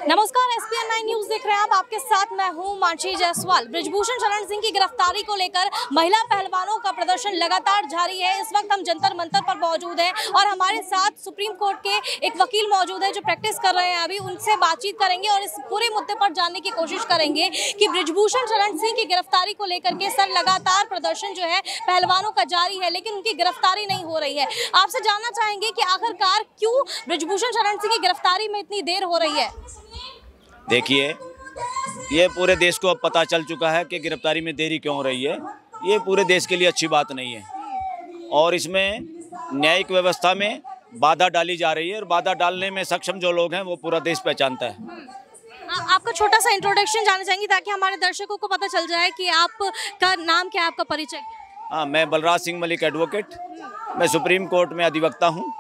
नमस्कार, SPN9 news देख रहे हैं आप। आपके साथ मैं हूं मानसी जायसवाल। बृजभूषण शरण सिंह की गिरफ्तारी को लेकर महिला पहलवानों का प्रदर्शन लगातार जारी है। इस वक्त हम जंतर मंतर पर मौजूद हैं और हमारे साथ सुप्रीम कोर्ट के एक वकील मौजूद है जो प्रैक्टिस कर रहे हैं। अभी उनसे बातचीत करेंगे और इस पूरे मुद्दे पर जानने की कोशिश करेंगे कि बृजभूषण शरण सिंह की गिरफ्तारी को लेकर के सर लगातार प्रदर्शन जो है पहलवानों का जारी है, लेकिन उनकी गिरफ्तारी नहीं हो रही है। आपसे जानना चाहेंगे कि आखिरकार क्यों बृजभूषण शरण सिंह की गिरफ्तारी में इतनी देर हो रही है। देखिए, ये पूरे देश को अब पता चल चुका है कि गिरफ्तारी में देरी क्यों हो रही है। ये पूरे देश के लिए अच्छी बात नहीं है और इसमें न्यायिक व्यवस्था में बाधा डाली जा रही है और बाधा डालने में सक्षम जो लोग हैं वो पूरा देश पहचानता है। आपका छोटा सा इंट्रोडक्शन जानना चाहेंगे ताकि हमारे दर्शकों को पता चल जाए कि आपका नाम क्या है, आपका परिचय क्या है। हाँ, मैं बलराज सिंह मलिक एडवोकेट, मैं सुप्रीम कोर्ट में अधिवक्ता हूँ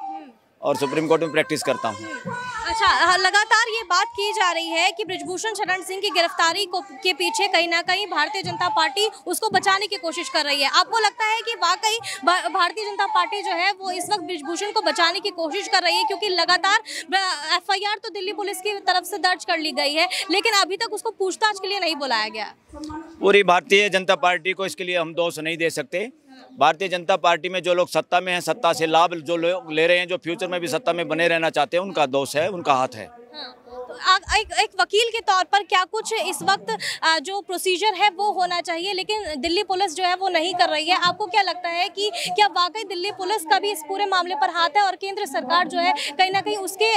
और सुप्रीम कोर्ट में प्रैक्टिस करता हूँ। अच्छा, लगातार ये बात की जा रही है कि बृजभूषण शरण सिंह की गिरफ्तारी के पीछे कहीं ना कहीं भारतीय जनता पार्टी उसको बचाने की कोशिश कर रही है। आपको लगता है कि वाकई भारतीय जनता पार्टी जो है वो इस वक्त बृजभूषण को बचाने की कोशिश कर रही है? क्योंकि लगातार FIR तो दिल्ली पुलिस की तरफ से दर्ज कर ली गई है, लेकिन अभी तक उसको पूछताछ के लिए नहीं बुलाया गया। पूरी भारतीय जनता पार्टी को इसके लिए हम दोष नहीं दे सकते। भारतीय जनता पार्टी में जो लोग सत्ता में हैं, सत्ता से लाभ जो लोग ले रहे हैं, जो फ्यूचर में भी सत्ता में बने रहना चाहते हैं, उनका दोष है, उनका हाथ है। एक वकील के तौर पर क्या कुछ इस वक्त जो प्रोसीजर है वो होना चाहिए, लेकिन दिल्ली पुलिस जो है वो नहीं कर रही है। आपको क्या लगता है कि क्या वाकई दिल्ली पुलिस का भी इस पूरे मामले पर हाथ है और केंद्र सरकार जो है कहीं ना कहीं उसके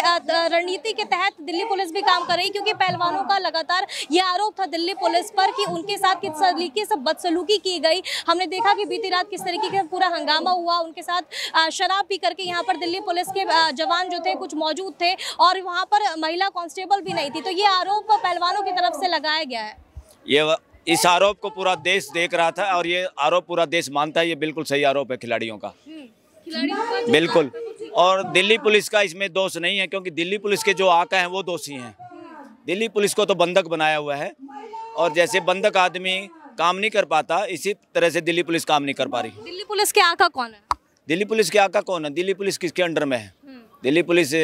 रणनीति के तहत दिल्ली पुलिस भी काम कर रही है? क्योंकि पहलवानों का लगातार ये आरोप था दिल्ली पुलिस पर कि उनके साथ किस तरीके से बदसलूकी की गई। हमने देखा कि बीती रात किस तरीके का पूरा हंगामा हुआ, उनके साथ शराब पी करके यहाँ पर दिल्ली पुलिस के जवान जो थे कुछ मौजूद थे और वहाँ पर महिला कांस्टेबल भी नहीं थी। तो ये आरोप पहलवानों की तरफ से लगाया गया है। इस आरोप को पूरा देश देख रहा था और ये आरोप पूरा देश मानता है। ये बिल्कुल सही आरोप है खिलाड़ियों का, बिल्कुल। और दिल्ली पुलिस का इसमें दोष नहीं है, क्योंकि दिल्ली पुलिस के जो आका हैं वो दोषी हैं। दिल्ली पुलिस को तो बंधक बनाया हुआ है और जैसे बंधक आदमी काम नहीं कर पाता, इसी तरह से दिल्ली पुलिस काम नहीं कर पा रही। दिल्ली पुलिस के आका कौन है? दिल्ली पुलिस के आका कौन है? दिल्ली पुलिस किसके अंडर में है? Delhi police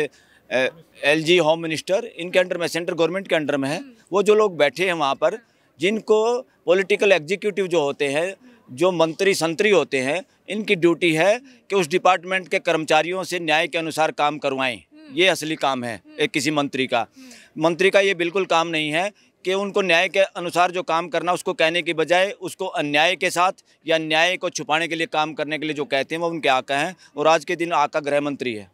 LG home minister, इनके अंडर में, सेंट्रल गवर्नमेंट के अंडर में है। वो जो लोग बैठे हैं वहाँ पर, जिनको पॉलिटिकल एग्जीक्यूटिव जो होते हैं, जो मंत्री संतरी होते हैं, इनकी ड्यूटी है कि उस डिपार्टमेंट के कर्मचारियों से न्याय के अनुसार काम करवाएं। ये असली काम है एक किसी मंत्री का। मंत्री का ये बिल्कुल काम नहीं है कि उनको न्याय के अनुसार जो काम करना, उसको कहने की बजाय उसको अन्याय के साथ या न्याय को छुपाने के लिए काम करने के लिए जो कहते हैं वो उनके आका हैं। और आज के दिन आका गृह मंत्री है।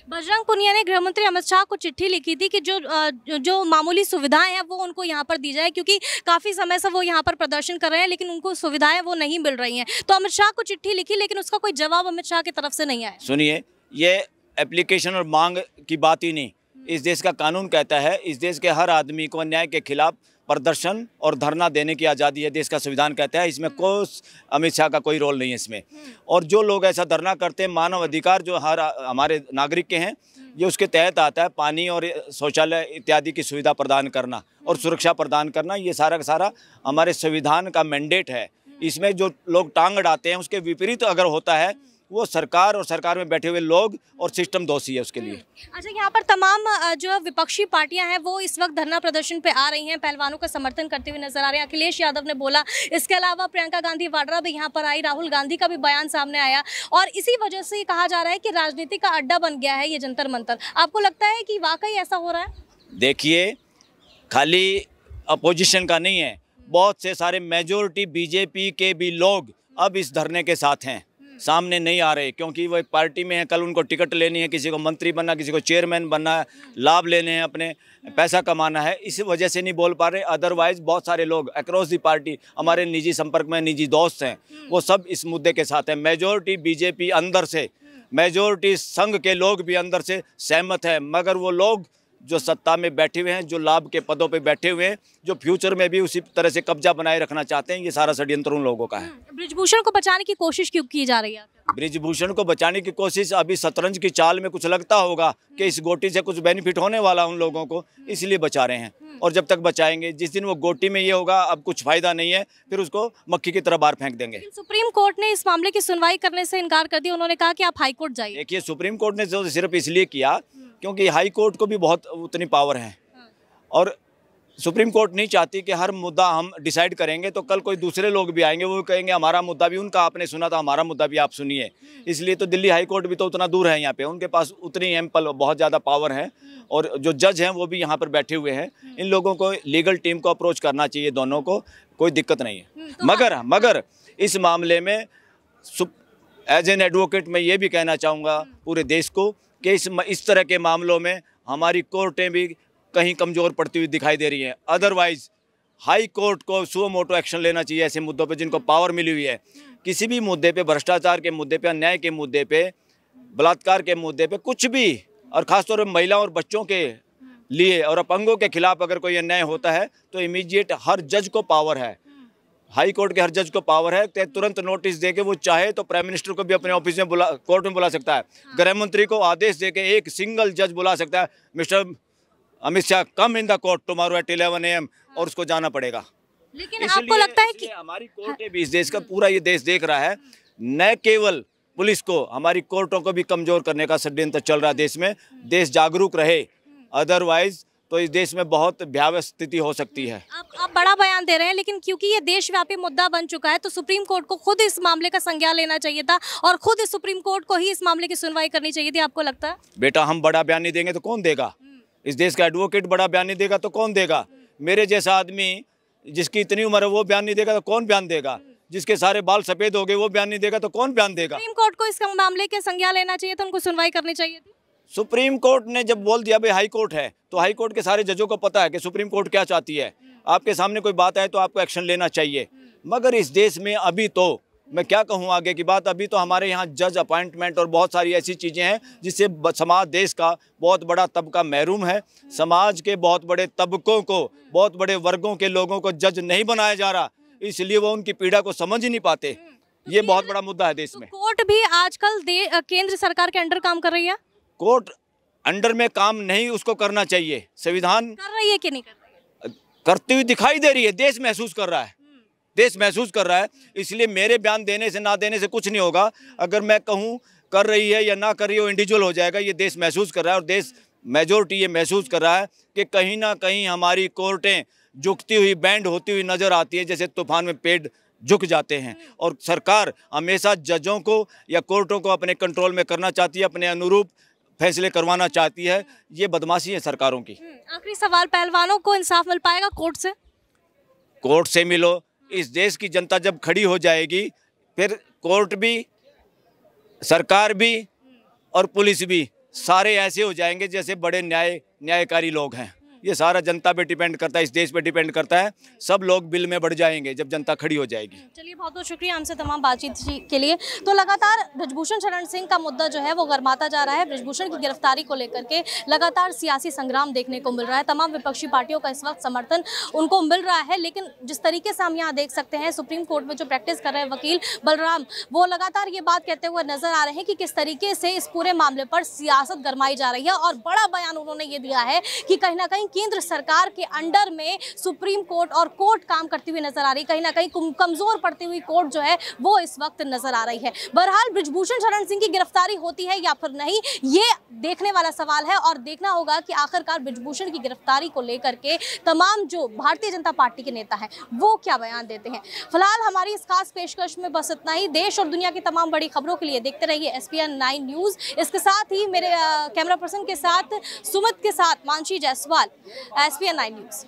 बजरंग पुनिया ने गृह मंत्री अमित शाह को चिट्ठी लिखी थी कि जो मामूली सुविधाएं हैं वो उनको यहाँ पर दी जाए, क्योंकि काफ़ी समय से वो यहाँ पर प्रदर्शन कर रहे हैं लेकिन उनको सुविधाएं वो नहीं मिल रही हैं। तो अमित शाह को चिट्ठी लिखी लेकिन उसका कोई जवाब अमित शाह की तरफ से नहीं आया। सुनिए, ये एप्लीकेशन और मांग की बात ही नहीं, इस देश का कानून कहता है इस देश के हर आदमी को अन्याय के खिलाफ प्रदर्शन और धरना देने की आज़ादी है। देश का संविधान कहता है, इसमें कोई अमित शाह का कोई रोल नहीं है इसमें। और जो लोग ऐसा धरना करते हैं, मानव अधिकार जो हर हमारे नागरिक के हैं, ये उसके तहत आता है। पानी और शौचालय इत्यादि की सुविधा प्रदान करना और सुरक्षा प्रदान करना, ये सारा का सारा हमारे संविधान का मैंडेट है। इसमें जो लोग टांग अड़ाते हैं उसके विपरीत अगर होता है, वो सरकार और सरकार में बैठे हुए लोग और सिस्टम दोषी है उसके लिए। अच्छा, यहाँ पर तमाम जो विपक्षी पार्टियां हैं वो इस वक्त धरना प्रदर्शन पे आ रही हैं, पहलवानों का समर्थन करते हुए नजर आ रहे हैं। अखिलेश यादव ने बोला, इसके अलावा प्रियंका गांधी वाड्रा भी यहाँ पर आई, राहुल गांधी का भी बयान सामने आया और इसी वजह से कहा जा रहा है कि राजनीति का अड्डा बन गया है ये जंतर मंतर। आपको लगता है कि वाकई ऐसा हो रहा है? देखिए, खाली अपोजिशन का नहीं है, बहुत से सारे मेजोरिटी BJP के भी लोग अब इस धरने के साथ हैं, सामने नहीं आ रहे, क्योंकि वो एक पार्टी में है। कल उनको टिकट लेनी है, किसी को मंत्री बनना, किसी को चेयरमैन बनना है, लाभ लेने हैं, अपने पैसा कमाना है, इस वजह से नहीं बोल पा रहे। अदरवाइज बहुत सारे लोग अक्रॉस दी पार्टी, हमारे निजी संपर्क में निजी दोस्त हैं, वो सब इस मुद्दे के साथ हैं। मेजोरिटी BJP अंदर से, मेजोरिटी संघ के लोग भी अंदर से सहमत है, मगर वो लोग जो सत्ता में बैठे हुए हैं, जो लाभ के पदों पे बैठे हुए हैं, जो फ्यूचर में भी उसी तरह से कब्जा बनाए रखना चाहते हैं, ये सारा षड्यंत्र उन लोगों का है। बृजभूषण को बचाने की कोशिश क्यों की जा रही है? बृजभूषण को बचाने की कोशिश, अभी शतरंज की चाल में कुछ लगता होगा कि इस गोटी से कुछ बेनिफिट होने वाला उन लोगों को, इसलिए बचा रहे हैं। और जब तक बचाएंगे, जिस दिन वो गोटी में ये होगा अब कुछ फायदा नहीं है, फिर उसको मक्खी की तरह बाहर फेंक देंगे। सुप्रीम कोर्ट ने इस मामले की सुनवाई करने से इनकार कर दिया। उन्होंने कहा कि आप हाई कोर्ट जाइए। देखिए, सुप्रीम कोर्ट ने सिर्फ इसलिए किया क्योंकि हाई कोर्ट को भी बहुत उतनी पावर है और सुप्रीम कोर्ट नहीं चाहती कि हर मुद्दा हम डिसाइड करेंगे तो कल कोई दूसरे लोग भी आएंगे, वो कहेंगे हमारा मुद्दा भी उनका आपने सुना था, हमारा मुद्दा भी आप सुनिए। इसलिए तो दिल्ली हाई कोर्ट भी तो उतना दूर है यहाँ पे, उनके पास उतनी एम्पल बहुत ज़्यादा पावर है, और जो जज हैं वो भी यहाँ पर बैठे हुए हैं। इन लोगों को लीगल टीम को अप्रोच करना चाहिए, दोनों को, कोई दिक्कत नहीं है। मगर इस मामले में एज एन एडवोकेट मैं ये भी कहना चाहूँगा पूरे देश को कि इस तरह के मामलों में हमारी कोर्टें भी कहीं कमज़ोर पड़ती हुई दिखाई दे रही हैं। अदरवाइज़ हाई कोर्ट को सुओ मोटो एक्शन लेना चाहिए ऐसे मुद्दों पे जिनको पावर मिली हुई है। किसी भी मुद्दे पे, भ्रष्टाचार के मुद्दे पे, अन्याय के मुद्दे पे, बलात्कार के मुद्दे पे, कुछ भी, और ख़ासतौर पर महिलाओं और बच्चों के लिए और अपंगों के खिलाफ अगर कोई अन्याय होता है तो इमीडिएट हर जज को पावर है, हाई कोर्ट के हर जज को पावर है कि तुरंत नोटिस दे के वो चाहे तो प्राइम मिनिस्टर को भी अपने ऑफिस में कोर्ट में बुला सकता है, गृह मंत्री को आदेश दे के एक सिंगल जज बुला सकता है, mister Amit Shah come in the court tomorrow at 11 AM, और उसको जाना पड़ेगा। लेकिन आपको लगता है कि हमारी कोर्टें भी, इस देश का पूरा ये देश देख रहा है, न केवल पुलिस को, हमारी कोर्टों को भी कमजोर करने का षड्यंत्र चल रहा है देश में। देश जागरूक रहे, अदरवाइज तो इस देश में बहुत भयावह स्थिति हो सकती है। आप बड़ा बयान दे रहे हैं, लेकिन क्योंकि ये देशव्यापी मुद्दा बन चुका है तो सुप्रीम कोर्ट को खुद इस मामले का संज्ञान लेना चाहिए था और खुद इस सुप्रीम कोर्ट को ही इस मामले की सुनवाई करनी चाहिए थी, आपको लगता है? बेटा, हम बड़ा बयान नहीं देंगे तो कौन देगा? इस देश का एडवोकेट बड़ा बयान नहीं देगा तो कौन देगा? मेरे जैसा आदमी जिसकी इतनी उम्र है वो बयान नहीं देगा तो कौन बयान देगा? जिसके सारे बाल सफेद हो गए वो बयान नहीं देगा तो कौन बयान देगा? सुप्रीम कोर्ट को इस मामले के संज्ञान लेना चाहिए था, उनको सुनवाई करनी चाहिए थी। सुप्रीम कोर्ट ने जब बोल दिया भाई हाई कोर्ट है, तो हाई कोर्ट के सारे जजों को पता है कि सुप्रीम कोर्ट क्या चाहती है। आपके सामने कोई बात आए तो आपको एक्शन लेना चाहिए। मगर इस देश में अभी तो, मैं क्या कहूँ आगे की बात, अभी तो हमारे यहाँ जज अपॉइंटमेंट और बहुत सारी ऐसी चीज़ें हैं जिससे समाज, देश का बहुत बड़ा तबका महरूम है। समाज के बहुत बड़े तबकों को, बहुत बड़े वर्गों के लोगों को जज नहीं बनाया जा रहा, इसलिए वो उनकी पीड़ा को समझ ही नहीं पाते। ये बहुत बड़ा मुद्दा है देश में। कोर्ट भी आजकल केंद्र सरकार के अंडर काम कर रही है। कोर्ट अंडर में काम नहीं उसको करना चाहिए, संविधान कर रही है कि नहीं कर रही है? करती हुई दिखाई दे रही है, देश महसूस कर रहा है, देश महसूस कर रहा है। इसलिए मेरे बयान देने से, ना देने से कुछ नहीं होगा। अगर मैं कहूँ कर रही है या ना कर रही है, वो इंडिविजुअल हो जाएगा। ये देश महसूस कर रहा है और देश मेजोरिटी ये महसूस कर रहा है कि कहीं ना कहीं हमारी कोर्टें झुकती हुई, बैंड होती हुई नजर आती है, जैसे तूफान में पेड़ झुक जाते हैं। और सरकार हमेशा जजों को या कोर्टों को अपने कंट्रोल में करना चाहती है, अपने अनुरूप फैसले करवाना चाहती है। ये बदमाशी है सरकारों की। आखिरी सवाल, पहलवानों को इंसाफ मिल पाएगा कोर्ट से? कोर्ट से मिलो, इस देश की जनता जब खड़ी हो जाएगी फिर कोर्ट भी, सरकार भी और पुलिस भी सारे ऐसे हो जाएंगे जैसे बड़े न्यायकारी लोग हैं। ये सारा जनता पे डिपेंड करता है, इस देश पे डिपेंड करता है। सब लोग बिल में बढ़ जाएंगे जब जनता खड़ी हो जाएगी। चलिए, बहुत बहुत शुक्रिया हमसे तमाम बातचीत के लिए। तो लगातार बृजभूषण शरण सिंह का मुद्दा जो है वो गरमाता जा रहा है। बृजभूषण की गिरफ्तारी को लेकर के लगातार सियासी संग्राम देखने को मिल रहा है। तमाम विपक्षी पार्टियों का इस वक्त समर्थन उनको मिल रहा है, लेकिन जिस तरीके से हम यहाँ देख सकते हैं, सुप्रीम कोर्ट में जो प्रैक्टिस कर रहे हैं वकील बलराम, वो लगातार ये बात कहते हुए नजर आ रहे हैं कि किस तरीके से इस पूरे मामले पर सियासत गरमाई जा रही है। और बड़ा बयान उन्होंने ये दिया है कि कहीं ना कहीं केंद्र सरकार के अंडर में सुप्रीम कोर्ट और कोर्ट काम करती हुई नजर आ रही है। कहीं ना कहीं कमजोर पड़ती हुई कोर्ट जो है वो इस वक्त नजर आ रही है। बहरहाल बृजभूषण शरण सिंह की गिरफ्तारी होती है या फिर नहीं, ये देखने वाला सवाल है और देखना होगा कि आखिरकार बृजभूषण की गिरफ्तारी को लेकर के तमाम जो भारतीय जनता पार्टी के नेता हैं वो क्या बयान देते हैं। फिलहाल हमारी इस खास पेशकश में बस इतना ही। देश और दुनिया की तमाम बड़ी खबरों के लिए देखते रहिए SPN 9 न्यूज। इसके साथ ही मेरे कैमरा पर्सन के साथ, सुमित के साथ, मानसी जायसवाल, SPN 9 न्यूज।